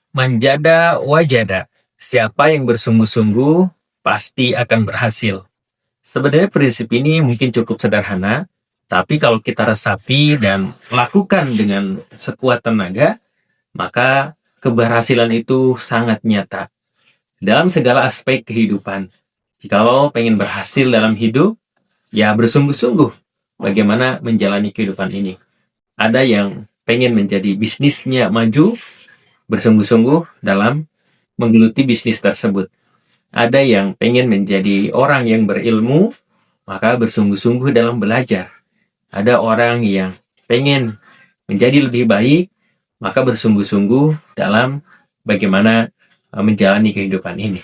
Manjada wajada. Siapa yang bersungguh-sungguh pasti akan berhasil. Sebenarnya prinsip ini mungkin cukup sederhana, tapi kalau kita resapi dan lakukan dengan sekuat tenaga, maka keberhasilan itu sangat nyata dalam segala aspek kehidupan. Jikalau pengen berhasil dalam hidup, ya bersungguh-sungguh bagaimana menjalani kehidupan ini. Ada yang pengen menjadi bisnisnya maju, bersungguh-sungguh dalam menggeluti bisnis tersebut. Ada yang pengen menjadi orang yang berilmu, maka bersungguh-sungguh dalam belajar. Ada orang yang pengen menjadi lebih baik, maka bersungguh-sungguh dalam bagaimana menjalani kehidupan ini.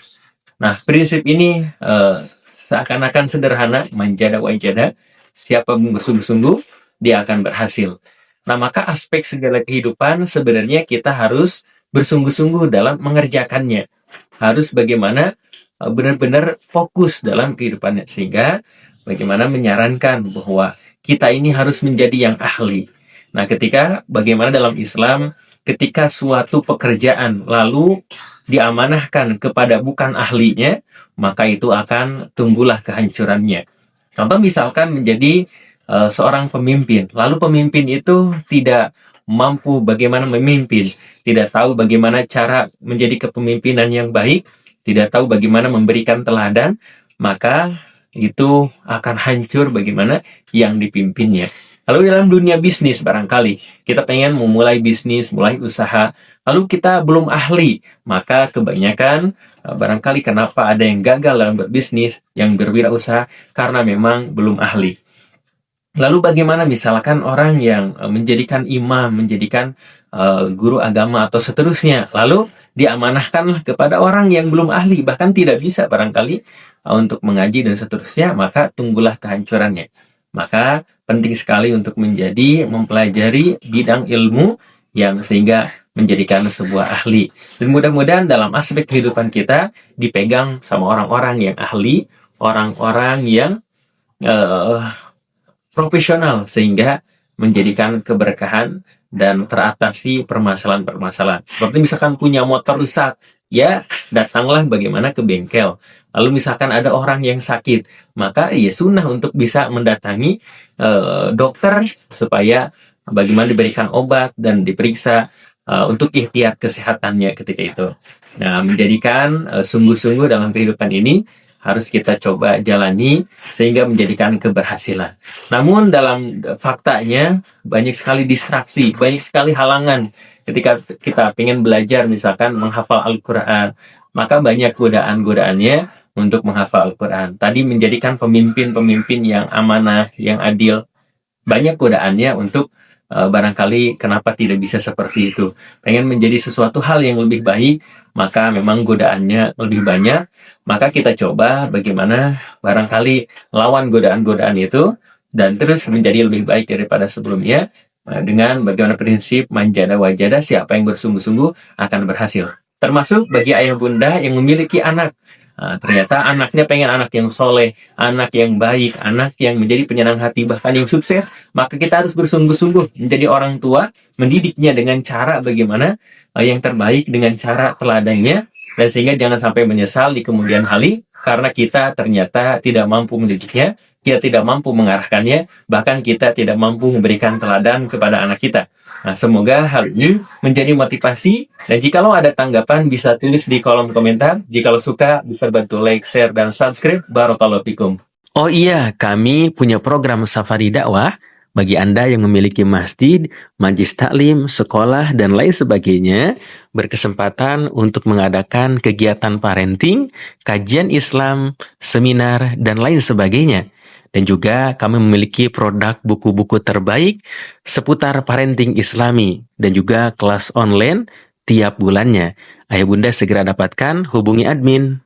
Nah, prinsip ini seakan-akan sederhana, manjada wajada, siapa bersungguh-sungguh, dia akan berhasil. Nah, maka aspek segala kehidupan sebenarnya kita harus bersungguh-sungguh dalam mengerjakannya. Harus bagaimana benar-benar fokus dalam kehidupannya. Sehingga bagaimana menyarankan bahwa kita ini harus menjadi yang ahli. Nah, bagaimana dalam Islam, ketika suatu pekerjaan lalu diamanahkan kepada bukan ahlinya, maka itu akan tumbuhlah kehancurannya. Contoh misalkan menjadi seorang pemimpin, lalu pemimpin itu tidak mampu bagaimana memimpin, tidak tahu bagaimana cara menjadi kepemimpinan yang baik, tidak tahu bagaimana memberikan teladan, maka itu akan hancur bagaimana yang dipimpinnya. Lalu dalam dunia bisnis barangkali, kita pengen memulai bisnis, mulai usaha, lalu kita belum ahli, maka kebanyakan barangkali kenapa ada yang gagal dalam berbisnis, yang berwirausaha, karena memang belum ahli. Lalu bagaimana misalkan orang yang menjadikan imam, menjadikan guru agama atau seterusnya, lalu diamanahkanlah kepada orang yang belum ahli, bahkan tidak bisa barangkali untuk mengaji dan seterusnya, maka tunggulah kehancurannya. Maka penting sekali untuk mempelajari bidang ilmu yang sehingga menjadikan sebuah ahli. Dan mudah-mudahan dalam aspek kehidupan kita dipegang sama orang-orang yang ahli, orang-orang yang profesional, sehingga menjadikan keberkahan dan teratasi permasalahan-permasalahan. Seperti misalkan punya motor rusak, ya datanglah bagaimana ke bengkel. Lalu misalkan ada orang yang sakit, maka ya sunnah untuk bisa mendatangi dokter supaya bagaimana diberikan obat dan diperiksa untuk ikhtiar kesehatannya ketika itu. Nah, menjadikan sungguh-sungguh dalam kehidupan ini harus kita coba jalani sehingga menjadikan keberhasilan. Namun dalam faktanya banyak sekali distraksi, banyak sekali halangan ketika kita ingin belajar misalkan menghafal Al-Quran. Maka banyak godaan-godaannya untuk menghafal Al-Quran. Tadi menjadikan pemimpin-pemimpin yang amanah, yang adil. Banyak godaannya untuk barangkali kenapa tidak bisa seperti itu. Pengen menjadi sesuatu hal yang lebih baik, maka memang godaannya lebih banyak. Maka kita coba bagaimana barangkali lawan godaan-godaan itu dan terus menjadi lebih baik daripada sebelumnya dengan bagaimana prinsip manjada wajada, siapa yang bersungguh-sungguh akan berhasil. Termasuk bagi ayah bunda yang memiliki anak. Ternyata anaknya pengen anak yang soleh, anak yang baik, anak yang menjadi penyayang hati, bahkan yang sukses, maka kita harus bersungguh-sungguh menjadi orang tua, mendidiknya dengan cara bagaimana yang terbaik, dengan cara teladannya, dan sehingga jangan sampai menyesal di kemudian hari karena kita ternyata tidak mampu mendidiknya, kita tidak mampu mengarahkannya, bahkan kita tidak mampu memberikan teladan kepada anak kita. Nah, semoga hal ini menjadi motivasi, dan jikalau ada tanggapan bisa tulis di kolom komentar. Jikalau suka bisa bantu like, share, dan subscribe. Barakallahu fikum. Oh iya, kami punya program Safari Dakwah bagi Anda yang memiliki masjid, majlis taklim, sekolah, dan lain sebagainya, berkesempatan untuk mengadakan kegiatan parenting, kajian Islam, seminar, dan lain sebagainya. Dan juga kami memiliki produk buku-buku terbaik seputar parenting Islami, dan juga kelas online tiap bulannya. Ayah bunda segera dapatkan, hubungi admin.